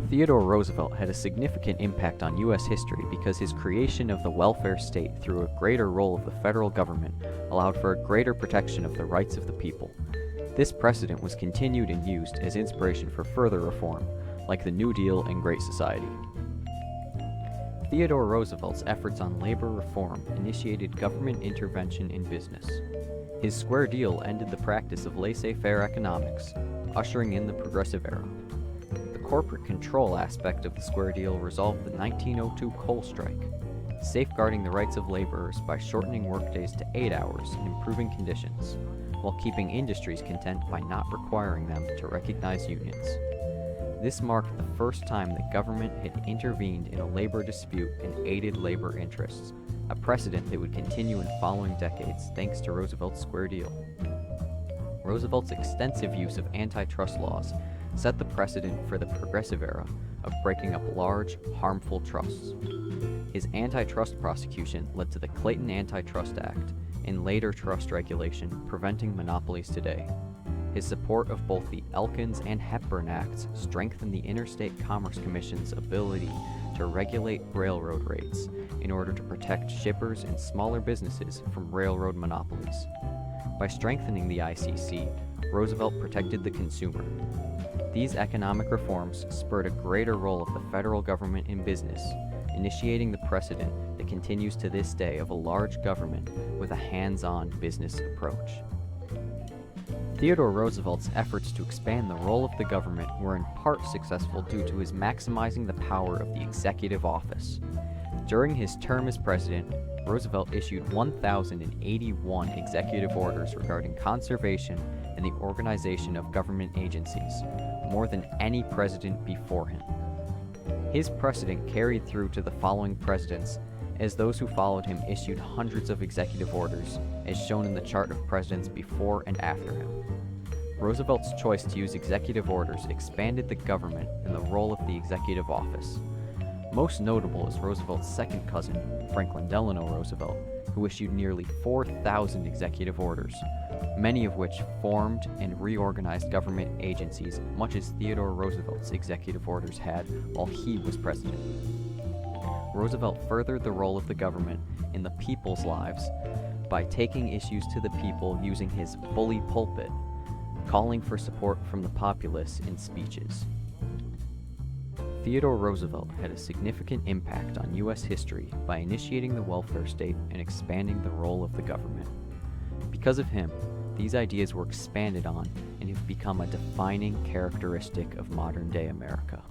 Theodore Roosevelt had a significant impact on U.S. history because his creation of the welfare state through a greater role of the federal government allowed for a greater protection of the rights of the people. This precedent was continued and used as inspiration for further reform, like the New Deal and Great Society. Theodore Roosevelt's efforts on labor reform initiated government intervention in business. His Square Deal ended the practice of laissez-faire economics, ushering in the Progressive Era. The corporate control aspect of the Square Deal resolved the 1902 coal strike, safeguarding the rights of laborers by shortening workdays to 8 hours and improving conditions, while keeping industries content by not requiring them to recognize unions. This marked the first time the government had intervened in a labor dispute and aided labor interests, a precedent that would continue in following decades thanks to Roosevelt's Square Deal. Roosevelt's extensive use of antitrust laws set the precedent for the Progressive Era of breaking up large, harmful trusts. His antitrust prosecution led to the Clayton Antitrust Act and later trust regulation preventing monopolies today. His support of both the Elkins and Hepburn Acts strengthened the Interstate Commerce Commission's ability to regulate railroad rates in order to protect shippers and smaller businesses from railroad monopolies. By strengthening the ICC, Roosevelt protected the consumer. These economic reforms spurred a greater role of the federal government in business, initiating the precedent that continues to this day of a large government with a hands-on business approach. Theodore Roosevelt's efforts to expand the role of the government were in part successful due to his maximizing the power of the executive office. During his term as president, Roosevelt issued 1,081 executive orders regarding conservation and the organization of government agencies, more than any president before him. His precedent carried through to the following presidents, as those who followed him issued hundreds of executive orders, as shown in the chart of presidents before and after him. Roosevelt's choice to use executive orders expanded the government and the role of the executive office. Most notable is Roosevelt's second cousin, Franklin Delano Roosevelt, who issued nearly 4,000 executive orders, many of which formed and reorganized government agencies much as Theodore Roosevelt's executive orders had while he was president. Roosevelt furthered the role of the government in the people's lives by taking issues to the people using his bully pulpit, calling for support from the populace in speeches. Theodore Roosevelt had a significant impact on U.S. history by initiating the welfare state and expanding the role of the government. Because of him, these ideas were expanded on and have become a defining characteristic of modern-day America.